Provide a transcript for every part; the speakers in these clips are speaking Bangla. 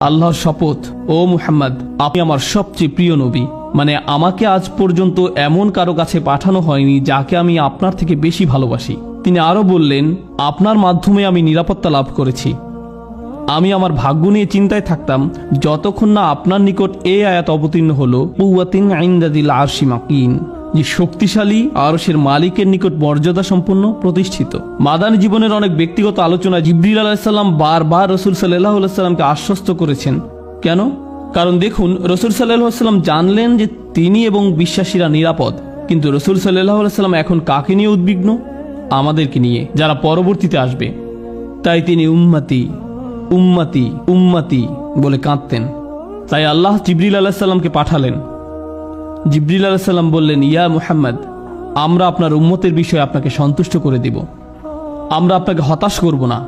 আল্লাহর শপথ, ও মুহাম্মদ, আপনি আমার সবচেয়ে প্রিয় নবী। মানে আমাকে আজ পর্যন্ত এমন কারো কাছে পাঠানো হয়নি যাকে আমি আপনার থেকে বেশি ভালোবাসি। তিনি আরো বললেন, আপনার মাধ্যমে আমি নিরাপত্তা লাভ করেছি। আমি আমার ভাগ্য নিয়ে চিন্তায় থাকতাম যতক্ষণ না আপনার নিকট এই আয়াত অবতীর্ণ হলো, কুওয়াতিন ইনদাদিল আরশি মাকিন, যে শক্তিশালী আরশের মালিকের নিকট মর্যাদা সম্পন্ন প্রতিষ্ঠিত। মাদানী জীবনের অনেক ব্যক্তিগত আলোচনা জিবরিল আলাইহিস সালাম বারবার রাসূল সাল্লাল্লাহু আলাইহি সাল্লামকে আশ্বস্ত করেছেন। কেন? কারণ দেখুন, রাসূল সাল্লাল্লাহু আলাইহি সাল্লাম জানলেন যে তিনি এবং বিশ্বাসীরা নিরাপদ, কিন্তু রাসূল সাল্লাল্লাহু আলাইহি সাল্লাম এখন কাকে নিয়ে উদ্বিগ্ন? আমাদেরকে নিয়ে, যারা পরবর্তীতে আসবে। তাই তিনি উম্মতি উম্মতি উম্মতি বলে কাঁদতেন। তাই আল্লাহ জিবরিল আলাইহিস সালামকে পাঠালেন। জিবরিল আলাইহিস সালাম বললেন, ইয়া মুহাম্মদ, আমরা আপনার উম্মতের বিষয়ে আপনাকে সন্তুষ্ট করে দিব। আমরা আপনাকে হতাশ করব না,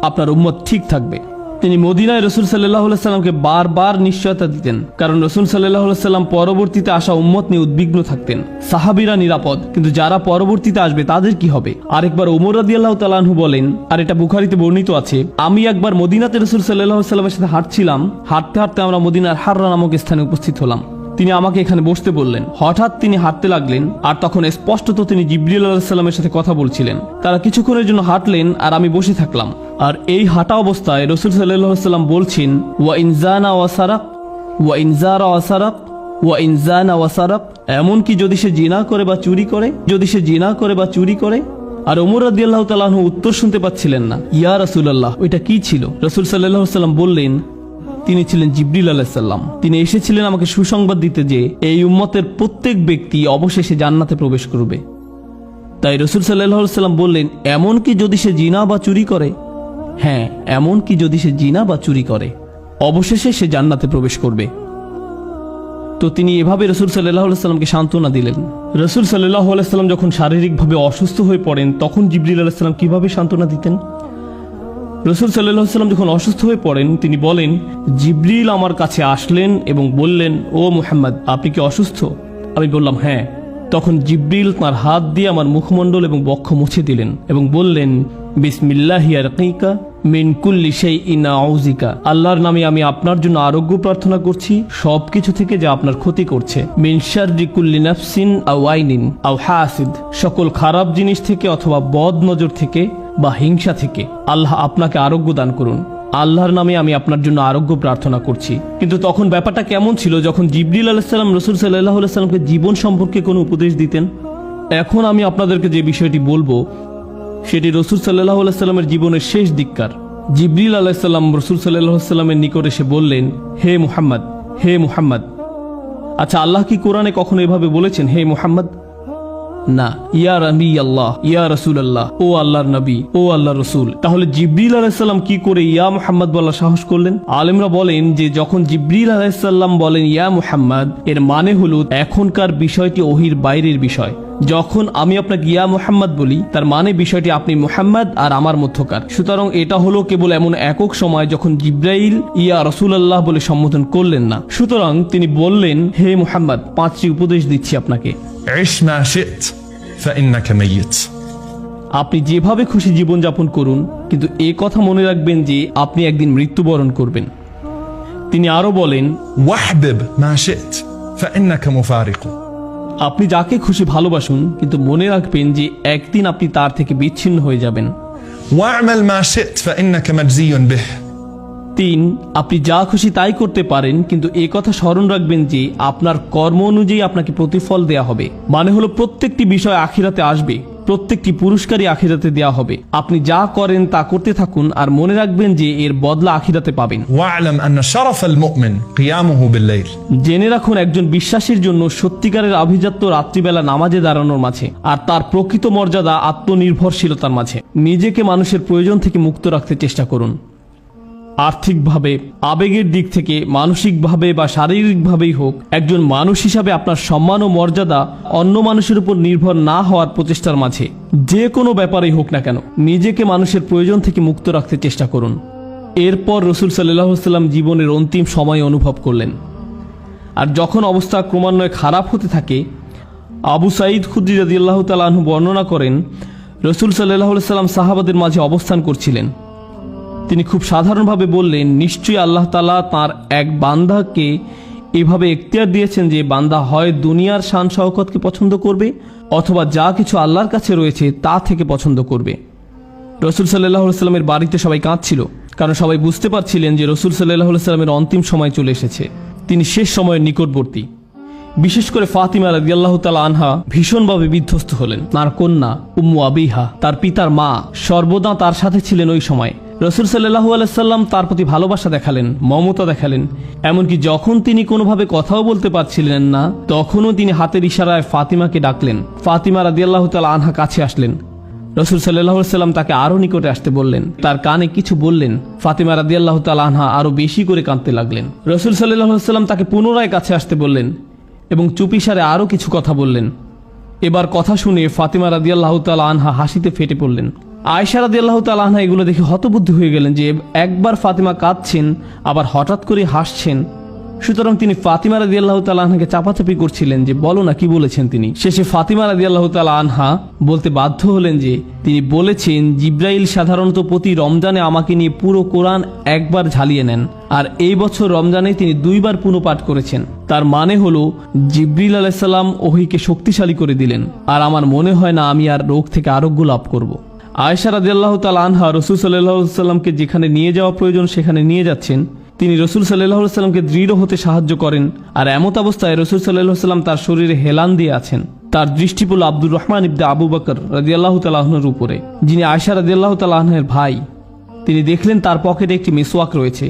আপনার উম্মত ঠিক থাকবে। তিনি মদিনায় রাসূল সাল্লাল্লাহু আলাইহি সাল্লামকে বারবার নিশ্চয়তা দিতেন, কারণ রাসূল সাল্লাল্লাহু আলাইহি সাল্লাম পরবর্তীতে আসা উম্মত নিয়ে উদ্বিগ্ন থাকতেন। সাহাবীরা নিরাপদ, কিন্তু যারা পরবর্তীতে আসবে তাদের কি হবে? আরেকবার ওমর রাদিয়াল্লাহু তাআলা আনহু বলেন, আর এটা বুখারীতে বর্ণিত আছে, আমি একবার মদিনাতে রাসূল সাল্লাল্লাহু আলাইহি সাল্লামের সাথে হাঁটছিলাম। হাঁটতে হাঁটতে আমরা মদিনার হাররা নামক স্থানে উপস্থিত হলাম। তিনি আমাকে এখানে বসতে বললেন। হঠাৎ তিনি হাঁটতে লাগলেন, আর তখন স্পষ্টত তিনি জিবরিল আলাইহিস সালামের সাথে কথা বলছিলেন। তারা কিছুক্ষণের জন্য হাঁটলেন, আর আমি বসে থাকলাম। আর এই হাঁটা অবস্থায় রাসূল সাল্লাল্লাহু আলাইহি সাল্লাম বলছেন, ওয়া ইনজানা ওয়া সারাক ওয়া ইনজারা ওয়া সারাক ওয়া ইনজানা ওয়া সারাক, এমন কি যদি সে জিনা করে বা চুরি করে, যদি সে জিনা করে বা চুরি করে। আর ওমর রাদিয়াল্লাহু তাআলা আনহু উত্তর শুনতে পাচ্ছিলেন না। ইয়া রাসূলুল্লাহ, ওইটা কি ছিল? রাসূল সাল্লাল্লাহু আলাইহি সাল্লাম বললেন, তিনি ছিলেন জিবরিল আলাইহিস সালাম। তিনি এসেছিলেন আমাকে সুসংবাদ দিতে যে এই উম্মতের প্রত্যেক ব্যক্তি অবশেষে জান্নাতে প্রবেশ করবে। তাই রাসূল সাল্লাল্লাহু আলাইহি সাল্লাম বললেন, এমন কি যদি সে জিনা বা চুরি করে? হ্যাঁ, এমন কি যদি সে জিনা বা চুরি করে, অবশেষে সে জান্নাতে প্রবেশ করবে। তো তিনি এভাবে রাসূল সাল্লাল্লাহু আলাইহি সাল্লামকে সান্ত্বনা দিলেন। রাসূল সাল্লাল্লাহু আলাইহি সাল্লাম যখন শারীরিকভাবে অসুস্থ হয়ে পড়েন, তখন জিবরিল আলাইহিস সালাম কিভাবে সান্ত্বনা দিতেন? রাসূল সাল্লাল্লাহু আলাইহি সাল্লাম যখন অসুস্থ হয়ে পড়েন, তিনি বলেন, জিবরিল আমার কাছে আসলেন এবং বললেন, ও মুহাম্মদ, আপনি কি অসুস্থ? আমি বললাম, হ্যাঁ। তখন জিবরিল তাঁর হাত দিয়ে আমার মুখমণ্ডল এবং বক্ষ মুছে দিলেন এবং বললেন, বিসমিল্লাহি আরকিকা মিন কুল্লি শাইইন আউযিকা, আল্লাহর নামে আমি আপনার জন্য আরোগ্য প্রার্থনা করছি সবকিছু থেকে যা আপনার ক্ষতি করছে। মিন শাররি কুল্লি নাফসিন আও আইনিন আও হাসিদ, সকল খারাপ জিনিস থেকে অথবা বদ নজর থেকে বা হিংসা থেকে আল্লাহ আপনাকে আরোগ্য দান করুন। আল্লাহর নামে আমি আপনার জন্য আরোগ্য প্রার্থনা করছি। কিন্তু তখন ব্যাপারটা কেমন ছিল যখন জিবরিল আলাইহিস সালাম রাসূল সাল্লাল্লাহু আলাইহি সাল্লামকে জীবন সম্পর্কে কোনো উপদেশ দিতেন? এখন আমি আপনাদেরকে যে বিষয়টি বলবো সেটি রাসূল সাল্লাল্লাহু আলাইহি সাল্লামের জীবনের শেষ দিককার। জিবরিল আলাইহিস সালাম রাসূল সাল্লাল্লাহু আলাইহি সাল্লামের নিকট এসে বললেন, হে মুহাম্মদ, হে মুহাম্মদ। আচ্ছা, আল্লাহ কি কোরআনে কখনো এভাবে বলেছেন, হে মুহাম্মদ? না। ইয়া নবী আল্লাহ, ইয়া রাসূল আল্লাহ, ও আল্লাহর নবী, ও আল্লাহর রাসূল। তাহলে জিবরিল আলাইহিস সালাম কি করে ইয়া মুহাম্মদ বলার সাহস করলেন? আলেমরা বলেন যে যখন জিবরিল আলাইহিস সালাম বলেন ইয়া মুহাম্মদ, এর মানে হলো এখনকার বিষয়টি ওহির বাইরের বিষয়। যখন আমি আপনাকে ইয়া মুহাম্মদ বলি, তার মানে বিষয়টি আপনি মুহাম্মদ আর আমার মধ্যকার। সুতরাং এটা হলো কেবল এমন একক সময় যখন জিবরাইল ইয়া রাসূলুল্লাহ বলে সম্বোধন করলেন না। সুতরাং তিনি বললেন, হে মুহাম্মদ, 5টি উপদেশ দিচ্ছি আপনাকে। عش ما شئت فإنك ميت, আপনি যেভাবে খুশি জীবনযাপন করুন, কিন্তু এ কথা মনে রাখবেন যে আপনি একদিন মৃত্যুবরণ করবেন। তিনি আরো বলেন, واحبب ما شئت فإنك مفارق, আপনি যাকে খুশি ভালোবাসুন, কিন্তু মনে রাখবেন যে একদিন আপনি তার থেকে বিচ্ছিন্ন হয়ে যাবেন। واعمل ما شئت فإنك مجزي به, 3, আপনি যা খুশি তাই করতে পারেন, কিন্তু এ কথা স্মরণ রাখবেন যে আপনার কর্ম অনুযায়ী আপনাকে প্রতিফল দেয়া হবে। মানে হলো প্রত্যেকটি বিষয় আখিরাতে আসবে, প্রত্যেকটি পুরস্কারই আখিরাতে দেয়া হবে। আপনি যা করেন তা করতে থাকুন, আর মনে রাখবেন যে এর বদলা আখিরাতে পাবেন। واعلم أن شرف المؤمن قيامه بالليل, জেনে রাখুন একজন বিশ্বাসীর জন্য সত্যিকারের আভিজাত্য রাত্রিবেলা নামাজে দাঁড়ানোর মাঝে, আর তার প্রকৃত মর্যাদা আত্মনির্ভরশীলতার মাঝে। নিজেকে মানুষের প্রয়োজন থেকে মুক্ত রাখতে চেষ্টা করুন। আর্থিকভাবে, আবেগের দিক থেকে, মানসিকভাবে বা শারীরিকভাবেই হোক, একজন মানুষ হিসাবে আপনার সম্মান ও মর্যাদা অন্য মানুষের উপর নির্ভর না হওয়ার প্রচেষ্টার মাঝে। যে কোনো ব্যাপারেই হোক না কেন, নিজেকে মানুষের প্রয়োজন থেকে মুক্ত রাখতে চেষ্টা করুন। এরপর রাসূল সাল্লাল্লাহু আলাইহি সাল্লাম জীবনের অন্তিম সময় অনুভব করলেন। আর যখন অবস্থা ক্রমান্বয়ে খারাপ হতে থাকে, আবু সাঈদ খুদরি রাদিয়াল্লাহু তাআলা আনহু বর্ণনা করেন, রাসূল সাল্লাল্লাহু আলাইহি সাল্লাম সাহাবাদের মাঝে অবস্থান করছিলেন। তিনি খুব সাধারণভাবে বললেন, নিশ্চয়ই আল্লাহ তাআলা তাঁর এক বান্দাকে এভাবে এখতিয়ার দিয়েছেন যে বান্দা হয় দুনিয়ার শান শওকতকে পছন্দ করবে অথবা যা কিছু আল্লাহর কাছে রয়েছে তা থেকে পছন্দ করবে। রসুল সাল্লাল্লাহু আলাইহি সাল্লামের বাড়িতে সবাই কাঁদছিল, কারণ সবাই বুঝতে পারছিলেন যে রসুল সাল্লাল্লাহু আলাইহি সাল্লামের অন্তিম সময় চলে এসেছে, তিনি শেষ সময়ের নিকটবর্তী। বিশেষ করে ফাতিমা রাদিয়াল্লাহু তাআলা আনহা ভীষণভাবে বিধ্বস্ত হলেন। তার কন্যা উম্মু আবিহা, তার পিতার মা, সর্বদা তার সাথে ছিলেন ওই সময়। রসুল সাল্লাল্লাহু আলাইহি সাল্লাম তার প্রতি ভালোবাসা দেখালেন, মমতা দেখালেন। এমনকি যখন তিনি কোনোভাবে কথাও বলতে পারছিলেন না, তখনও তিনি হাতের ইশারায় ফাতিমাকে ডাকলেন। ফাতিমা রাদিয়াল্লাহু তাআলা আনহা কাছে আসলেন। রসুল সাল্লাল্লাহু আলাইহি সাল্লাম তাকে আরও নিকটে আসতে বললেন, তার কানে কিছু বললেন। ফাতিমা রাদিয়াল্লাহু তাআলা আনহা আরও বেশি করে কাঁদতে লাগলেন। রসুল সাল্লাল্লাহু আলাইহি সাল্লাম তাকে পুনরায় কাছে আসতে বললেন এবং চুপিসারে আরও কিছু কথা বললেন। এবার কথা শুনে ফাতিমা রাদিয়াল্লাহু তাআলা আনহা হাসিতে ফেটে পড়লেন। আয়েশা রাদিয়াল্লাহু তাআলা আনহা এগুলো দেখে হতবুদ্ধ হয়ে গেলেন যে একবার ফাতিমা কাঁদছেন, আবার হঠাৎ করে হাসছেন। সুতরাং তিনি ফাতিমা রাদিয়াল্লাহু তাআলা আনহাকে চাপাচাপি করছিলেন যে বলো না, কি বলেছেন তিনি। শেষে ফাতিমা রাদিয়াল্লাহু তাআলা আনহা বলতে বাধ্য হলেন যে তিনি বলেছেন, জিব্রাইল সাধারণত প্রতি রমজানে আমাকে নিয়ে পুরো কোরআন একবার ঝালিয়ে নেন, আর এই বছর রমজানে তিনি 2 বার পুনঃপাঠ করেছেন। তার মানে হলো জিবরিল আলাইহিস সালাম ওহীকে শক্তিশালী করে দিলেন, আর আমার মনে হয় না আমি আর রোগ থেকে আরোগ্য লাভ করব। আয়েশা রাদিয়াল্লাহু তাআলা আনহা রাসূল সাল্লাল্লাহু আলাইহি সাল্লামকে যেখানে নিয়ে যাওয়া প্রয়োজন সেখানে নিয়ে যাচ্ছেন। তিনি রাসূল সাল্লাল্লাহু আলাইহি সাল্লামকে দৃঢ় হতে সাহায্য করেন, আর এমত অবস্থায় রাসূল সাল্লাল্লাহু আলাইহি সাল্লাম তার শরীরে হেলান দিয়ে আছেন। তার দৃষ্টি পড়ল আব্দুর রহমান ইবনে আবু বকর রাদিয়াল্লাহু তাআলা আনহুর উপরে, যিনি আয়েশা রাদিয়াল্লাহু তাআলা আনহার ভাই। তিনি দেখলেন তার পকেটে একটি মিসওয়াক রয়েছে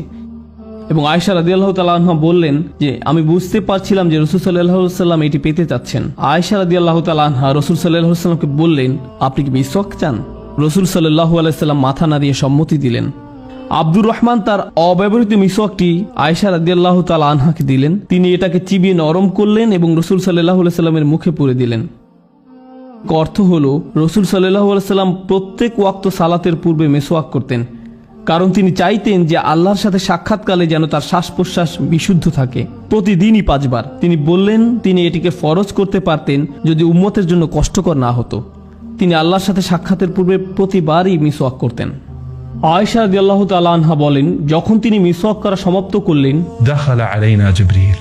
এবং আয়েশা রাদিয়াল্লাহু তাআলা আনহা বললেন যে আমি বুঝতে পারছিলাম যে রাসূল সাল্লাল্লাহু আলাইহি সাল্লাম এটি পেতে চাচ্ছেন। আয়েশা রাদিয়াল্লাহু তাআলা আনহা রাসূল সাল্লাল্লাহু আলাইহি সাল্লামকে বললেন, আপনি কি মিসওয়াক চান? রাসূল সাল্লাল্লাহু আলাইহি সাল্লাম মাথা নাড়িয়ে সম্মতি দিলেন। আব্দুর রহমান তার অব্যবহৃত মিসওয়াকটি আয়েশা রাদিয়াল্লাহু তাআলা আনহাকে দিলেন। তিনি এটাকে চিবিয়ে নরম করলেন এবং রাসূল সাল্লাল্লাহু আলাইহি সাল্লামের মুখে পুরে দিলেন। অর্থ হলো রাসূল সাল্লাল্লাহু আলাইহি সাল্লাম প্রত্যেক ওয়াক্ত সালাতের পূর্বে মিসওয়াক করতেন, কারণ তিনি চাইতেন যে আল্লাহর সাথে সাক্ষাৎকালে যেন তার শ্বাস প্রশ্বাস বিশুদ্ধ থাকে, প্রতিদিনই 5 বার। তিনি বললেন তিনি এটিকে ফরজ করতে পারতেন যদি উম্মতের জন্য কষ্টকর না হতো। তিনি আল্লাহর সাথে সাক্ষাতের পূর্বে প্রতিবারই মিসওয়াক করতেন। আয়েশা রাদিয়াল্লাহু তাআলা আনহা বলেন, যখন তিনি মিসওয়াক করা সমাপ্ত করলেন, دخل علينا جبريل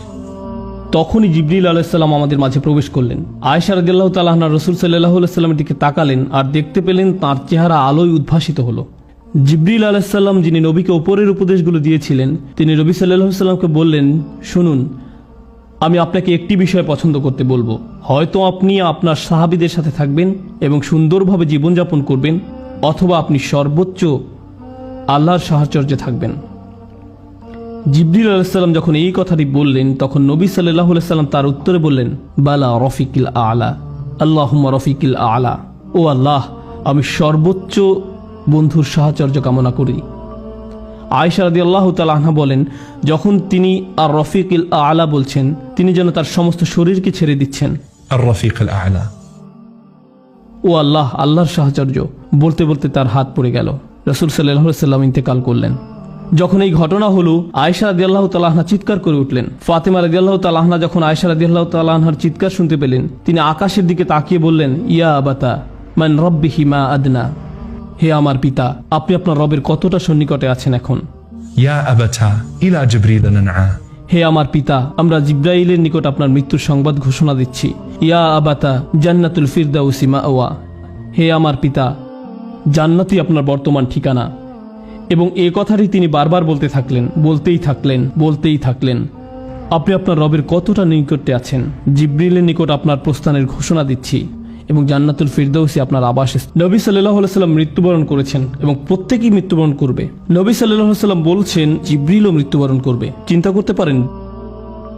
তখনই জিবরিল আলাইহিস সালাম আমাদের মাঝে প্রবেশ করলেন। আয়েশা রাদিয়াল্লাহু তাআলা আনহা রাসূল সাল্লাল্লাহু আলাইহি সাল্লামের দিকে তাকালেন আর দেখতে পেলেন তাঁর চেহারা আলোয় উদ্ভাসিত হলো। জিবরিল আলাইহিস সালাম, যিনি নবীকে উপরের উপদেশগুলো দিয়েছিলেন, তিনি নবী সাল্লাল্লাহু আলাইহি সাল্লামকে বললেন, শুনুন, আমি আপনাকে একটি বিষয় পছন্দ করতে বলবো। হয়তো আপনি আপনার সাহাবীদের সাথে থাকবেন এবং সুন্দরভাবে জীবনযাপন করবেন, অথবা আপনি সর্বোচ্চ আল্লাহর সাহচর্যে থাকবেন। জিবরিল আলাইহিস সালাম যখন এই কথাটি বললেন, তখন নবী সাল্লাল্লাহু আলাইহি সাল্লাম তার উত্তরে বললেন, বালা রফিকিল আলা, আল্লাহুম্মা রফিকিল আলা। ও আল্লাহ, আমি সর্বোচ্চ বন্ধুর সাহচর্য কামনা করি। আয়েশা রাদিয়াল্লাহু তাআলা আনহা বলেন, যখন তিনি আর রফিকিল আলা বলছেন, তিনি যেন তার সমস্ত শরীরকে ছেড়ে দিচ্ছেন। الرفيق الأعلى ও আল্লাহ, আল্লাহর সাহচর্য বলতে বলতে তার হাত পড়ে গেল। রাসূল সাল্লাল্লাহু আলাইহি সাল্লাম ইন্তেকাল করলেন। যখন এই ঘটনা হলো, আয়েশা রাদিয়াল্লাহু তাআলা আনহা চিৎকার করে উঠলেন। ফাতিমা রাদিয়াল্লাহু তাআলা আনহা যখন আয়েশা রাদিয়াল্লাহু তাআলা আনহার চিৎকার শুনতে পেলেন, তিনি আকাশের দিকে তাকিয়ে বললেন, ইয়া আবাতা মান রাব্বিহি মা আদনা, হে আমার পিতা, আপনি আপনার রবের কতটা সন্নিকটে আছেন এখন। يا أبتا إلى جبريل ننعى হে আমার পিতা, আমরা জিব্রাইলের নিকট আপনার মৃত্যুর সংবাদ ঘোষণা দিচ্ছি। ইয়া আবাতা জান্নাতুল ফিরদাউসি মাওয়া, হে আমার পিতা, জান্নাতই আপনার বর্তমান ঠিকানা। এবং এ কথাটি তিনি বারবার বলতে থাকলেন, বলতেই থাকলেন। আপনি আপনার রবের কতটা নিকটে আছেন। জিব্রিলের নিকট আপনার প্রস্থানের ঘোষণা দিচ্ছি এবং জান্নাতুল ফিরদাউসি আপনার আবাস। নবী সাল্লাল্লাহু আলাইহি সাল্লাম মৃত্যুবরণ করেছেন এবং প্রত্যেকেই মৃত্যুবরণ করবে। নবী সাল্লাল্লাহু আলাইহি সাল্লাম বলছেন জিব্রিলও মৃত্যুবরণ করবে। চিন্তা করতে পারেন,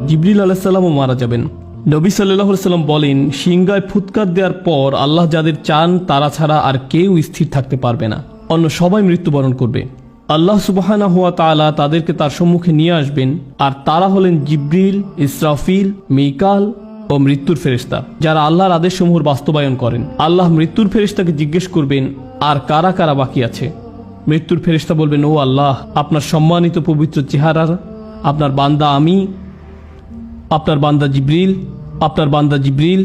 জিব্রিল আলাইহিস সালামও মারা যাবেন। নবী সাল্লাল্লাহু আলাইহি সাল্লাম বলেন, সিংহায় ফুৎকার দেওয়ার পর আল্লাহ যাদের চান তারা ছাড়া আর কেউ স্থির থাকতে পারবে না, অন্য সবাই মৃত্যুবরণ করবে। আল্লাহ সুবহানাহু ওয়া তাআলা তাদেরকে তার সম্মুখে নিয়ে আসবেন, আর তারা হলেন জিব্রিল, ইসরাফিল, মিকাল ও মৃত্যুর ফেরেশতা, যারা আল্লাহর আদেশসমূহের বাস্তবায়ন করেন। আল্লাহ মৃত্যুর ফেরেশতাকে জিজ্ঞেস করবেন, আর কারা কারা বাকি আছে। মৃত্যুর ফেরেশতা বলবেন, ও আল্লাহ, আপনার সম্মানিত পবিত্র চেহারার আপনার বান্দা আমি, আপনার বান্দা জিব্রিল, আপনার বান্দা জিব্রিল,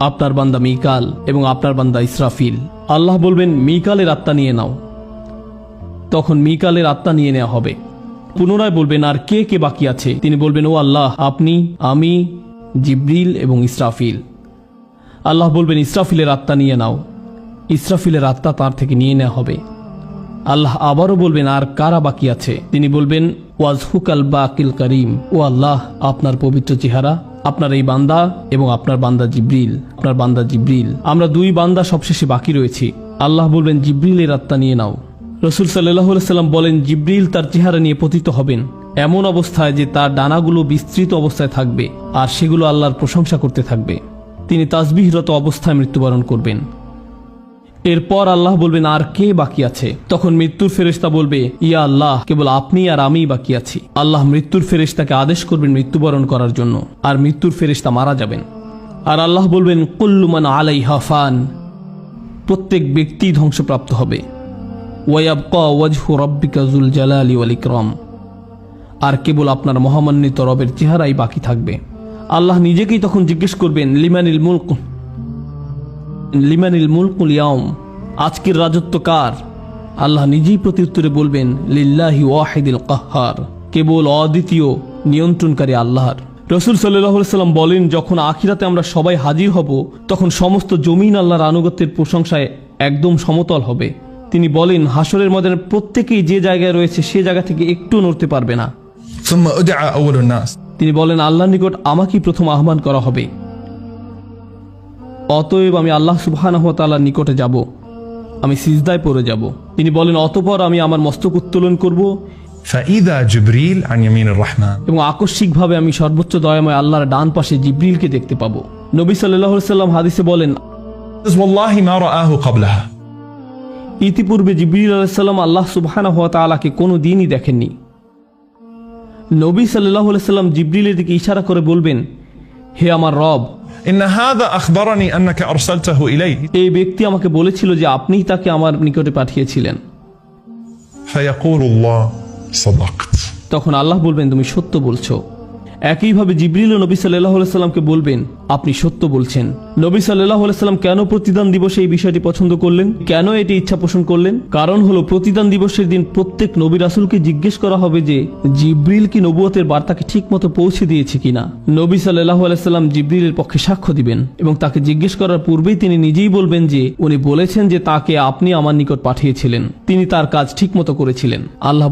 আপনার বান্দা মিকাল এবং আপনার বান্দা ইসরাফিল। আল্লাহ বলবেন, মিকালের আত্মা নিয়ে নাও। তখন মিকালের আত্মা নিয়ে নেওয়া হবে। পুনরায় বলবেন, আর কে কে বাকি আছে? তিনি বলবেন, ও আল্লাহ, আপনি, আমি, জিব্রিল এবং ইসরাফিল। আল্লাহ বলবেন, ইসরাফিলের আত্মা নিয়ে নাও। ইসরাফিলের আত্মা তার থেকে নিয়ে নেওয়া হবে। আল্লাহ আবারও বলবেন, আর কারা বাকি আছে? তিনি বলবেন, ওয়াজহুকাল বাকিল করিম, ও আল্লাহ, আপনার পবিত্র চেহারা, আপনার এই বান্দা এবং আপনার বান্দা জিব্রিল, আমরা দুই বান্দা সবশেষে বাকি রয়েছি। আল্লাহ বলবেন, জিব্রিলের আত্মা নিয়ে নাও। রসুল সাল্লাল্লাহু আলাইহি সাল্লাম বলেন, জিব্রিল তার চেহারা নিয়ে পতিত হবেন এমন অবস্থায় যে তার ডানাগুলো বিস্তৃত অবস্থায় থাকবে আর সেগুলো আল্লাহর প্রশংসা করতে থাকবে। তিনি তাসবিহরত অবস্থায় মৃত্যুবরণ করবেন। এরপর আল্লাহ বলবেন, আর কে বাকি আছে? তখন মৃত্যুর ফেরেশতা বলবে, ইয়া আল্লাহ, কেবল আপনি আর আমিই বাকি আছি। আল্লাহ মৃত্যুর ফেরেশতাকে আদেশ করবেন মৃত্যুবরণ করার জন্য, আর মৃত্যুর ফেরেশতা মারা যাবেন। আর আল্লাহ বলবেন, কুল্লু মান আলাইহা ফান, প্রত্যেক ব্যক্তি ধ্বংসপ্রাপ্ত হবে। ওয়ায়াবকা ওয়াজহু রাব্বিকা যুল জালালি ওয়াল ইকরাম, আর কেবল আপনার মহামান্বিত রবের চেহারাই বাকি থাকবে। আল্লাহ নিজেকেই তখন জিজ্ঞেস করবেন, লিমানিল মুলকুল ইয়াউম, আজকের রাজত্ব কার? আল্লাহ নিজেই প্রত্যুত্তরে বলবেন, লিল্লাহি ওয়াহিদিল কাহ্হার, কেবল অদ্বিতীয় নিয়ন্ত্রণকারী আল্লাহর। রাসূল সাল্লাল্লাহু আলাইহি সাল্লাম বলেন, যখন আখিরাতে আমরা সবাই হাজির হব, তখন সমস্ত জমিন আল্লাহর আনুগত্যের প্রশংসায় একদম সমতল হবে। তিনি বলেন, হাসরের ময়দানে প্রত্যেকেই যে জায়গায় রয়েছে সে জায়গা থেকে একটু নড়তে পারবে না। ثم أدعى أول الناس তিনি বলেন, আল্লাহর নিকট আমাকেই প্রথম আহ্বান করা হবে। অতএব আমি আল্লাহ সুবহানাহু ওয়া তাআলার নিকটে যাব, আমি সিজদায় পড়ে যাব। তিনি বলেন, অতঃপর আমি আমার মস্তক উত্তোলন করব فإذا جبريل عن يمين الرحمن এবং আকস্মিকভাবে আমি সর্বোচ্চ দয়াময় আল্লাহর ডান পাশে জিবরিলকে দেখতে পাবো। নবী সাল্লাল্লাহু আলাইহি সাল্লাম হাদিসে বলেন, والله ما رآه قبلها ইতিপূর্বে জিবরিল আলাইহিস সালাম আল্লাহ সুবহানাহু ওয়া তাআলাকে কোনো দিনই দেখেননি। নবী সাল্লাল্লাহু আলাইহি সাল্লাম জিবরিলের দিকে ইশারা করে বলবেন, হে আমার রব, إن هذا أخبرني أنك أرسلته إلي এই ব্যক্তি আমাকে বলেছিল যে আপনিই তাকে আমার নিকটে পাঠিয়েছিলেন। فيقول الله صدقت তখন আল্লাহ বলবেন, তুমি সত্য বলছো। একইভাবে জিবরিল ও নবী সাল্লাল্লাহু আলাইহি সাল্লামকে বলবেন, আপনি সত্য বলছেন। নবী সাল্লাল্লাহু আলাইহি সাল্লাম কেন প্রতিদান দিবসে এই বিষয়টি পছন্দ করলেন, কেন এটি ইচ্ছা পোষণ করলেন? কারণ হলো, প্রতিদান দিবসের দিন প্রত্যেক নবী রাসূলকে জিজ্ঞেস করা হবে যে জিবরিল কি নবুয়তের বার্তাকে ঠিকমতো পৌঁছে দিয়েছে কিনা। নবী সাল্লাল্লাহু আলাইহি সাল্লাম জিবরিলের পক্ষে সাক্ষ্য দিবেন এবং তাকে জিজ্ঞেস করার পূর্বেই তিনি নিজেই বলবেন যে উনি বলেছেন যে তাকে আপনি আমার নিকট পাঠিয়েছিলেন, তিনি তার কাজ ঠিকমতো করেছিলেন। আল্লাহ